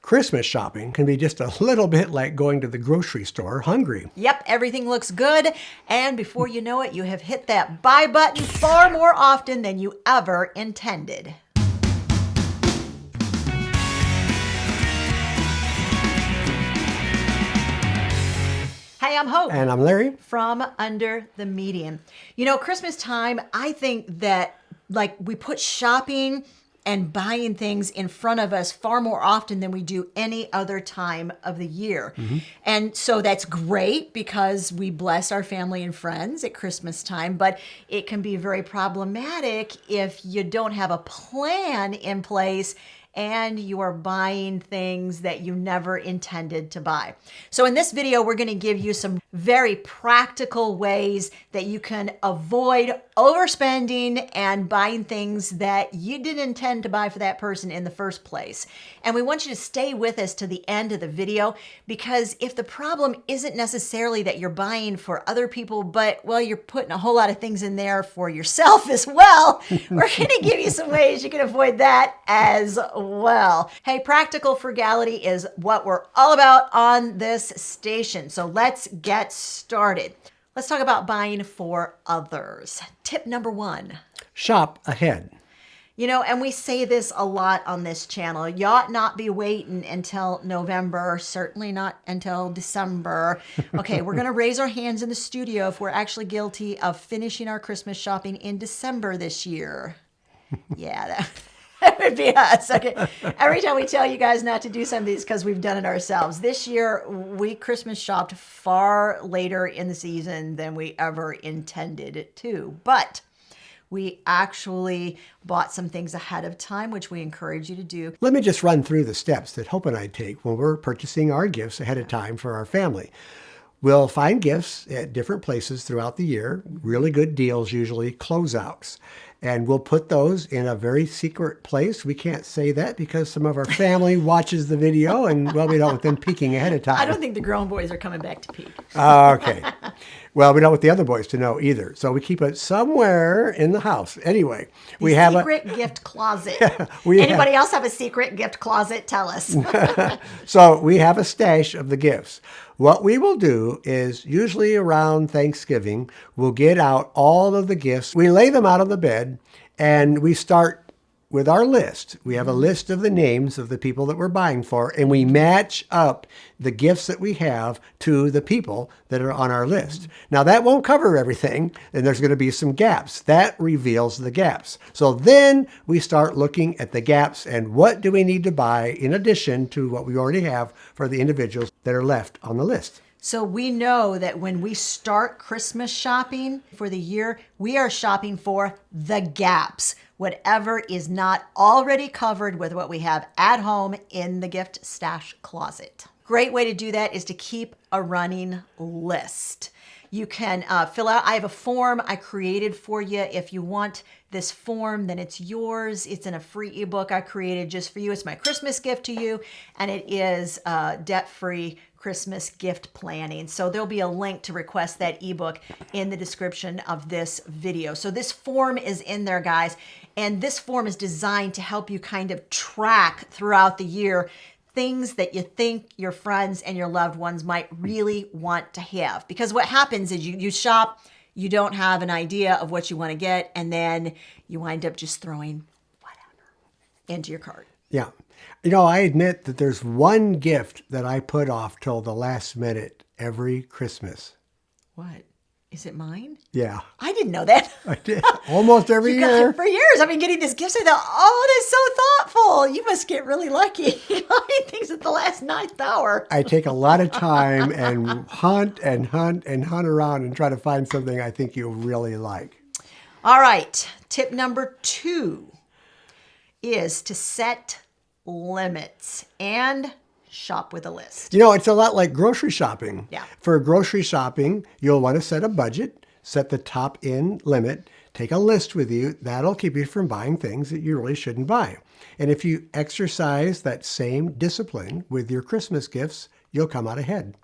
Christmas shopping can be just a little bit like going to the grocery store hungry. Yep, everything looks good. And before you know it, you have hit that buy button far more often than you ever intended. Hey, I'm Hope. And I'm Larry. From Under the Median. You know, Christmas time, I think that we put shopping and buying things in front of us far more often than we do any other time of the year. Mm-hmm. And so that's great because we bless our family and friends at Christmas time, but it can be very problematic if you don't have a plan in place and you are buying things that you never intended to buy. So in this video, we're going to give you some very practical ways that you can avoid overspending and buying things that you didn't intend to buy for that person in the first place. And we want you to stay with us to the end of the video, because if the problem isn't necessarily that you're buying for other people, but, well, you're putting a whole lot of things in there for yourself as well, we're going to give you some ways you can avoid that as well. Hey, practical frugality is what we're all about on this station. So let's get started. Let's talk about buying for others. Tip number 1. Shop ahead. You know, and we say this a lot on this channel. You ought not be waiting until November, certainly not until December. Okay, we're going to raise our hands in the studio if we're actually guilty of finishing our Christmas shopping in December this year. Yeah, that would be us. Okay. Every time we tell you guys not to do some of these because we've done it ourselves. This year, we Christmas shopped far later in the season than we ever intended it to. But we actually bought some things ahead of time, which we encourage you to do. Let me just run through the steps that Hope and I take when we're purchasing our gifts ahead of time for our family. We'll find gifts at different places throughout the year, really good deals, usually closeouts. And we'll put those in a very secret place. We can't say that because some of our family watches the video and, well, we don't want them peeking ahead of time. I don't think the grown boys are coming back to peek. Okay. Well, we don't want the other boys to know either. So we keep it somewhere in the house. Anyway, we have a secret gift closet. Anybody else have a secret gift closet? Tell us. So we have a stash of the gifts. What we will do is usually around Thanksgiving, we'll get out all of the gifts. We lay them out on the bed and we start with our list. We have a list of the names of the people that we're buying for, and we match up the gifts that we have to the people that are on our list. Now, that won't cover everything, and there's going to be some gaps. That reveals the gaps. So then we start looking at the gaps and what do we need to buy in addition to what we already have for the individuals that are left on the list. So we know that when we start Christmas shopping for the year, we are shopping for the gaps, whatever is not already covered with what we have at home in the gift stash closet. Great way to do that is to keep a running list. You can fill out, I have a form I created for you. If you want this form, then it's yours. It's in a free ebook I created just for you. It's my Christmas gift to you, and it is debt-free Christmas gift planning. So there'll be a link to request that ebook in the description of this video. So this form is in there, guys, and this form is designed to help you kind of track throughout the year things that you think your friends and your loved ones might really want to have. Because what happens is you shop, you don't have an idea of what you want to get, and then you wind up just throwing whatever into your cart. Yeah. You know, I admit that there's one gift that I put off till the last minute every Christmas. What? Is it mine? Yeah. I didn't know that. I did. Almost every year. For years, I've been getting these gifts. I thought, oh, that's so thoughtful. You must get really lucky. Buying things at the last ninth hour. I take a lot of time and hunt around and try to find something I think you'll really like. All right. Tip number 2 is to set limits and shop with a list. You know, it's a lot like grocery shopping. Yeah. For grocery shopping, you'll want to set a budget, set the top end limit, take a list with you. That'll keep you from buying things that you really shouldn't buy. And if you exercise that same discipline with your Christmas gifts, you'll come out ahead.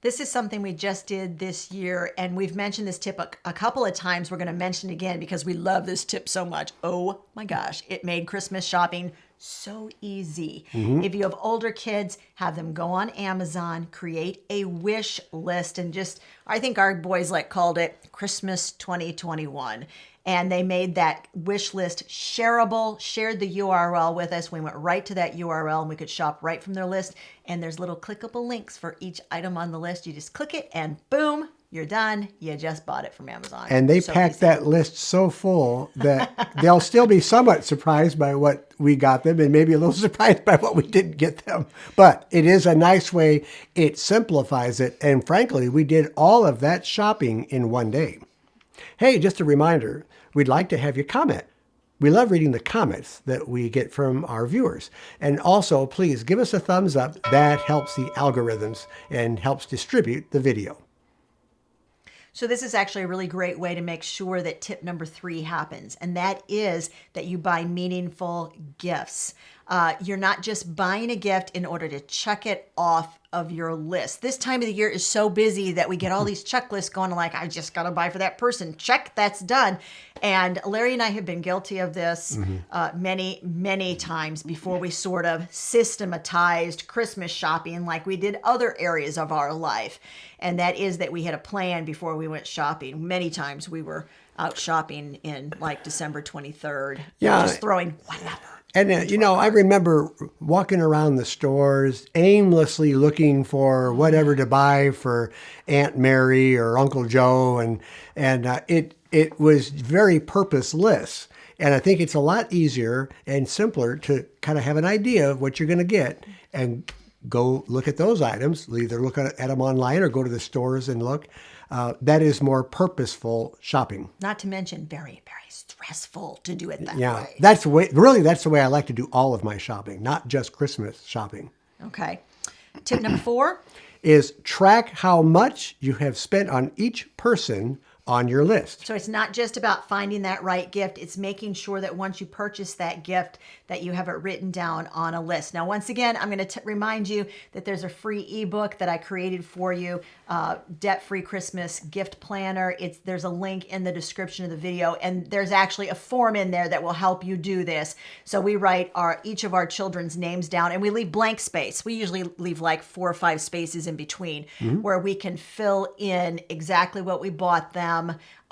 This is something we just did this year, and we've mentioned this tip a couple of times. We're going to mention it again because we love this tip so much. Oh my gosh, it made Christmas shopping So easy. If you have older kids, have them go on Amazon, create a wish list, and just, I think our boys called it Christmas 2021. And they made that wish list shareable, shared the URL with us. We went right to that URL and we could shop right from their list. And there's little clickable links for each item on the list. You just click it and boom, you're done. You just bought it from Amazon. And they So packed easy. that list so full that they'll still be somewhat surprised by what we got them and maybe a little surprised by what we didn't get them. But it is a nice way. It simplifies it. And frankly, we did all of that shopping in one day. Hey, just a reminder, we'd like to have you comment. We love reading the comments that we get from our viewers. And also, please give us a thumbs up. That helps the algorithms and helps distribute the video. So this is actually a really great way to make sure that tip number 3 happens. And that is that you buy meaningful gifts. You're not just buying a gift in order to check it off of your list. This time of the year is so busy that we get all these checklists going like, I just got to buy for that person. Check, that's done. And Larry and I have been guilty of this many, many times before we sort of systematized Christmas shopping like we did other areas of our life. And that is that we had a plan before we went shopping. Many times we were out shopping in December 23rd. Just throwing whatever. And, I remember walking around the stores, aimlessly looking for whatever to buy for Aunt Mary or Uncle Joe. And it was very purposeless. And I think it's a lot easier and simpler to kind of have an idea of what you're going to get and go look at those items, either look at them online or go to the stores and look. That is more purposeful shopping. Not to mention very, very stressful to do it that Yeah, way. that's the way. Really, that's the way I like to do all of my shopping, not just Christmas shopping. Okay. Tip number 4. Is track how much you have spent on each person on your list. So it's not just about finding that right gift. It's making sure that once you purchase that gift, that you have it written down on a list. Now, once again, I'm going to remind you that there's a free ebook that I created for you, Debt-Free Christmas Gift Planner. There's a link in the description of the video, and there's actually a form in there that will help you do this. So we write each of our children's names down, and we leave blank space. We usually leave 4 or 5 spaces in between where we can fill in exactly what we bought them,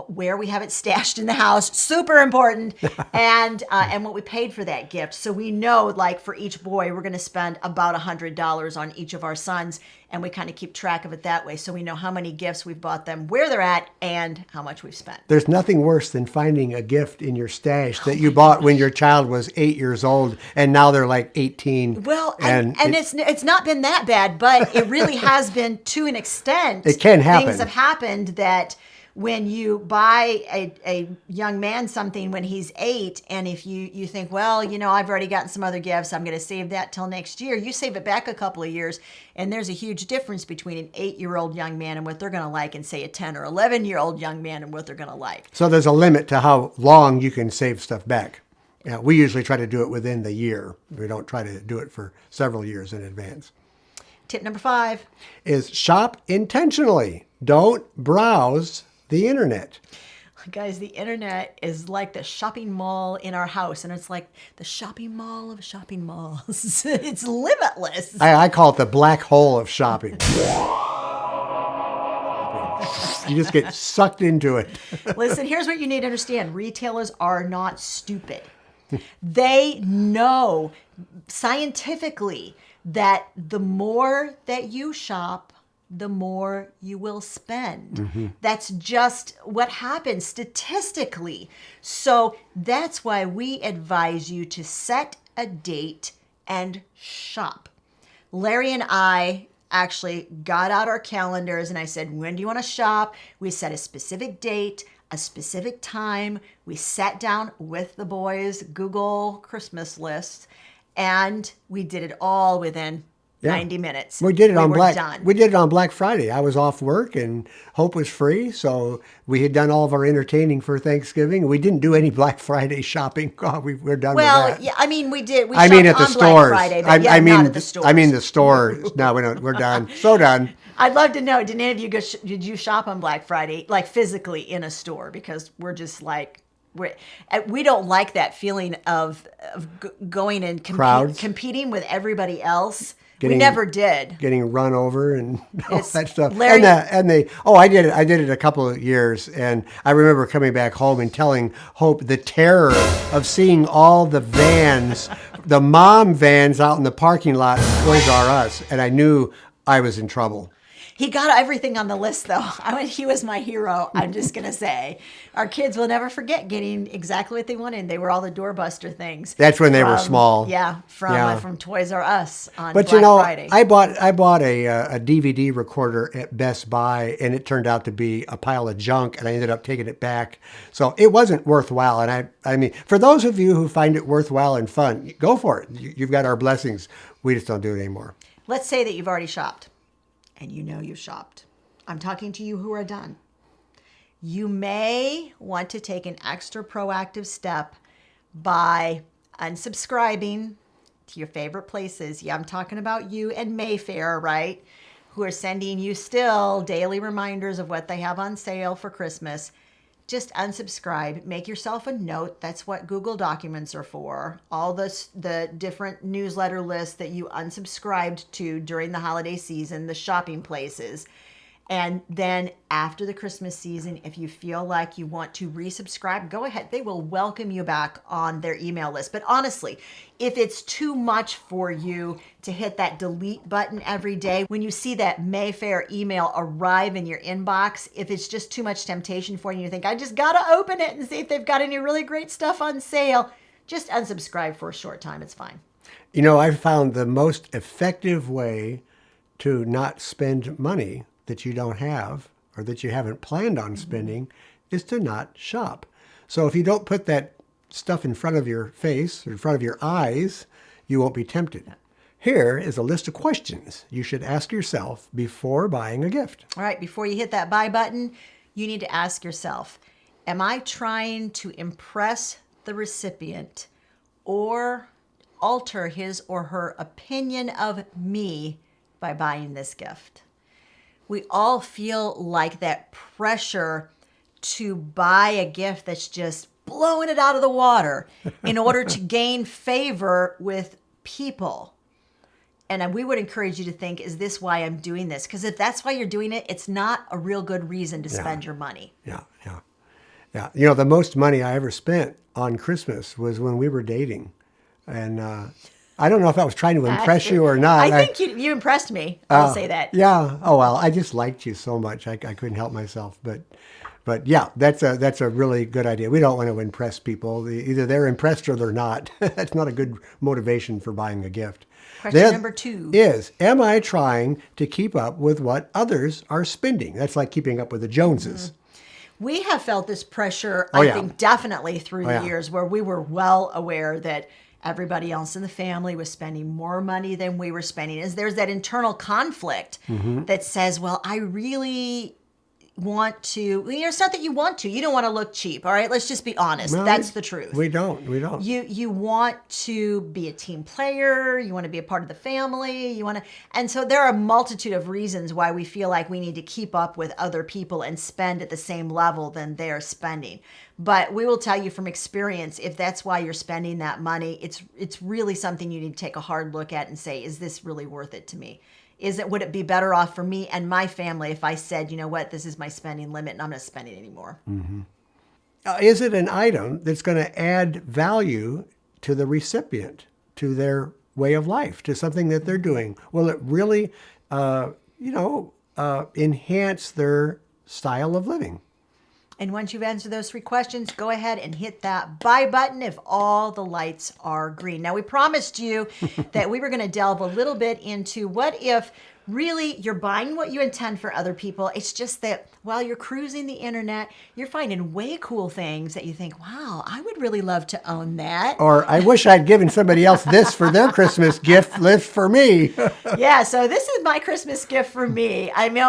where we have it stashed in the house, super important, and what we paid for that gift. So we know, for each boy, we're going to spend about $100 on each of our sons, and we kind of keep track of it that way. So we know how many gifts we've bought them, where they're at, and how much we've spent. There's nothing worse than finding a gift in your stash that you bought when your child was 8 years old, and now they're 18. Well, and it's not been that bad, but it really has been to an extent. It can happen. Things have happened that when you buy a young man something when he's 8, and if you think, well, I've already gotten some other gifts, I'm going to save that till next year. You save it back a couple of years, and there's a huge difference between an 8-year-old young man and what they're going to like, and say a 10 or 11-year-old young man and what they're going to like. So there's a limit to how long you can save stuff back. Yeah, we usually try to do it within the year. We don't try to do it for several years in advance. Tip number 5 is shop intentionally. Don't browse the internet. Guys, the internet is like the shopping mall in our house, and it's like the shopping mall of shopping malls. It's limitless. I call it the black hole of shopping. You just get sucked into it. Listen, here's what you need to understand. Retailers are not stupid. They know scientifically that the more that you shop, the more you will spend. That's just what happens statistically. So that's why we advise you to set a date and shop. Larry and I actually got out our calendars and I said, when do you want to shop? We set a specific date, a specific time. We sat down with the boys, Google Christmas list, and we did it all within 90 minutes. We did it on done. We did it on Black Friday. I was off work and Hope was free, so we had done all of our entertaining for Thanksgiving. We didn't do any Black Friday shopping. God, we're done with that. Well, yeah, I mean, we did. We I mean, at the on stores. Black Friday, but not at the stores. I mean, the store. No, we don't. We're done. So done. I'd love to know. Did any of you did you shop on Black Friday, physically in a store? Because we're just we don't like that feeling of going and Crowds. competing with everybody else. We Getting- never did. Getting run over and all It's that stuff. Larry- I did it. I did it a couple of years, and I remember coming back home and telling Hope the terror of seeing all the vans, the mom vans out in the parking lot of Toys R Us, and I knew I was in trouble. He got everything on the list, though. He was my hero. I'm just going to say. Our kids will never forget getting exactly what they wanted. They were all the doorbuster things. That's when they were small. Yeah, from Toys R Us on But Black Friday. I bought a DVD recorder at Best Buy, and it turned out to be a pile of junk, and I ended up taking it back. So it wasn't worthwhile. And I mean, for those of you who find it worthwhile and fun, go for it. You've got our blessings. We just don't do it anymore. Let's say that you've already shopped, and you know you've shopped. I'm talking to you who are done. You may want to take an extra proactive step by unsubscribing to your favorite places. Yeah, I'm talking about you and Mayfair, right? Who are sending you still daily reminders of what they have on sale for Christmas. Just unsubscribe. Make yourself a note. That's what Google Documents are for. All the different newsletter lists that you unsubscribed to during the holiday season, the shopping places. And then after the Christmas season, if you feel like you want to resubscribe, go ahead. They will welcome you back on their email list. But honestly, if it's too much for you to hit that delete button every day, when you see that Mayfair email arrive in your inbox, if it's just too much temptation for you, you think, I just got to open it and see if they've got any really great stuff on sale, just unsubscribe for a short time. It's fine. You know, I found the most effective way to not spend money that you don't have or that you haven't planned on spending is to not shop. So if you don't put that stuff in front of your face or in front of your eyes, you won't be tempted. Here is a list of questions you should ask yourself before buying a gift. All right, before you hit that buy button, you need to ask yourself, am I trying to impress the recipient or alter his or her opinion of me by buying this gift? We all feel like that pressure to buy a gift that's just blowing it out of the water in order to gain favor with people. And we would encourage you to think, is this why I'm doing this? Because if that's why you're doing it, it's not a real good reason to spend your money. Yeah. You know, the most money I ever spent on Christmas was when we were dating. And I don't know if I was trying to impress you or not. I think you impressed me. I'll say that. Yeah. Oh, well, I just liked you so much. I couldn't help myself. But yeah, that's a really good idea. We don't want to impress people. Either they're impressed or they're not. That's not a good motivation for buying a gift. Question number 2 is, am I trying to keep up with what others are spending? That's like keeping up with the Joneses. We have felt this pressure, I think, definitely through the yeah. years where we were well aware that everybody else in the family was spending more money than we were spending. There's that internal conflict that says, well, I really want to, it's not that you want to, you don't want to look cheap. All right. Let's just be honest. No, That's the truth. We don't. You want to be a team player. You want to be a part of the family. And so there are a multitude of reasons why we feel like we need to keep up with other people and spend at the same level than they're spending. But we will tell you from experience, if that's why you're spending that money, it's really something you need to take a hard look at and say, is this really worth it to me? Would it be better off for me and my family if I said, you know what, this is my spending limit and I'm not spending anymore? Mm-hmm. Is it an item that's going to add value to the recipient, to their way of life, to something that they're doing? Will it really, enhance their style of living? And once you've answered those 3 questions, go ahead and hit that buy button if all the lights are green. Now, we promised you that we were going to delve a little bit into what if really you're buying what you intend for other people. It's just that while you're cruising the internet, you're finding way cool things that you think, wow, I would really love to own that. Or I wish I'd given somebody else this for their Christmas gift list for me. Yeah, so this is my Christmas gift for me. I mean,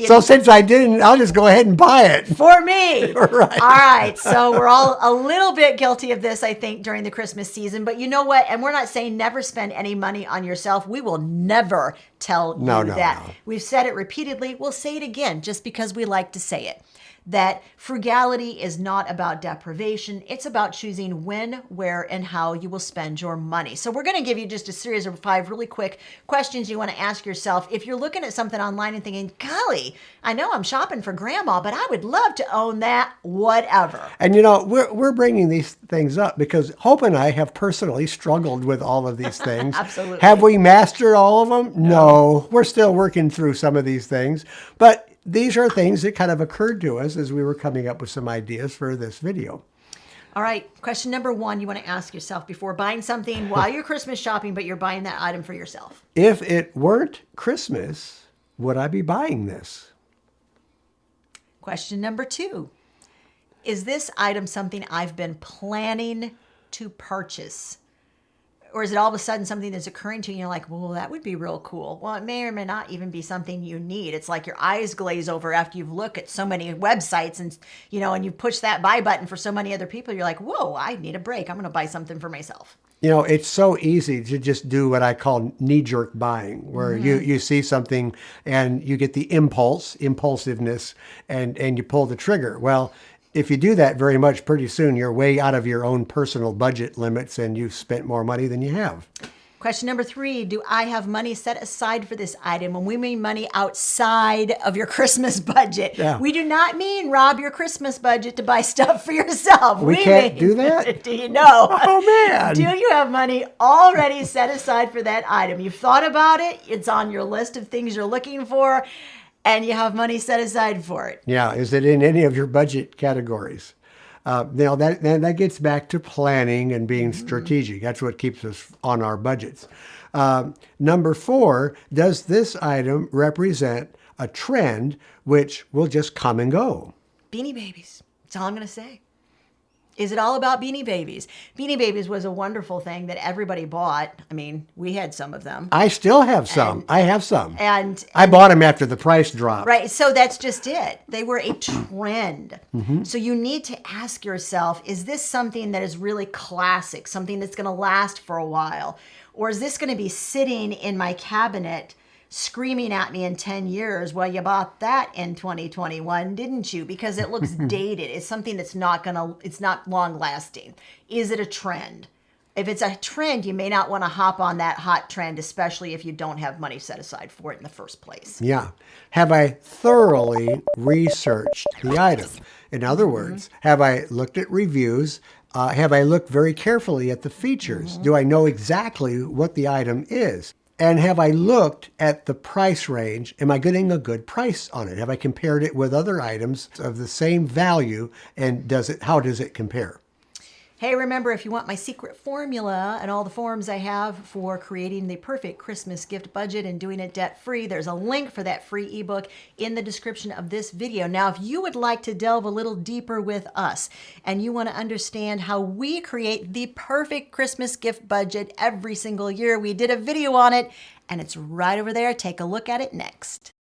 so since I didn't, I'll just go ahead and buy it. For me. Right. All right. So we're all a little bit guilty of this, I think, during the Christmas season. But you know what? And we're not saying never spend any money on yourself. We will never tell you that. No. We've said it repeatedly. We'll say it again just because we like to say it. that frugality is not about deprivation. It's about choosing when, where, and how you will spend your money. So we're going to give you just a series of 5 really quick questions you want to ask yourself. If you're looking at something online and thinking, golly, I know I'm shopping for grandma, but I would love to own that, whatever. And you know, we're bringing these things up because Hope and I have personally struggled with all of these things. Absolutely. Have we mastered all of them? No. We're still working through some of these things. But these are things that kind of occurred to us as we were coming up with some ideas for this video. All right, question number 1 you want to ask yourself before buying something while you're Christmas shopping, but you're buying that item for yourself. If it weren't Christmas, would I be buying this? Question number 2, is this item something I've been planning to purchase? Or is it all of a sudden something that's occurring to you and you're like, well, that would be real cool. Well, it may or may not even be something you need. It's like your eyes glaze over after you've looked at so many websites and, you know, and you push that buy button for so many other people. You're like, whoa, I need a break. I'm going to buy something for myself. You know, it's so easy to just do what I call knee-jerk buying, where you see something and you get the impulsiveness, and you pull the trigger. Well, if you do that very much, pretty soon you're way out of your own personal budget limits and you've spent more money than you have. Question number 3, do I have money set aside for this item? When we mean money outside of your Christmas budget, we do not mean rob your Christmas budget to buy stuff for yourself. We can't do that? Do you know? Oh, man. Do you have money already set aside for that item? You've thought about it. It's on your list of things you're looking for, and you have money set aside for it. Yeah. Is it in any of your budget categories? Now that gets back to planning and being strategic. That's what keeps us on our budgets. Number 4, does this item represent a trend which will just come and go? Beanie Babies. That's all I'm going to say. Is it all about Beanie Babies? Beanie Babies was a wonderful thing that everybody bought. I mean, we had some of them. I still have some. I have some. And I bought them after the price dropped. right, so that's just it. They were a trend. So you need to ask yourself, is this something that is really classic, something that's going to last for a while? Or is this going to be sitting in my cabinet screaming at me in 10 years, well, you bought that in 2021, didn't you? Because it looks dated. It's something that's it's not long lasting. Is it a trend? If it's a trend, you may not want to hop on that hot trend, especially if you don't have money set aside for it in the first place. Yeah. Have I thoroughly researched the item? In other words, have I looked at reviews? Have I looked very carefully at the features? Do I know exactly what the item is? And have I looked at the price range? Am I getting a good price on it? Have I compared it with other items of the same value? And how does it compare? Hey, remember, if you want my secret formula and all the forms I have for creating the perfect Christmas gift budget and doing it debt-free, there's a link for that free ebook in the description of this video. Now, if you would like to delve a little deeper with us and you want to understand how we create the perfect Christmas gift budget every single year, we did a video on it and it's right over there. Take a look at it next.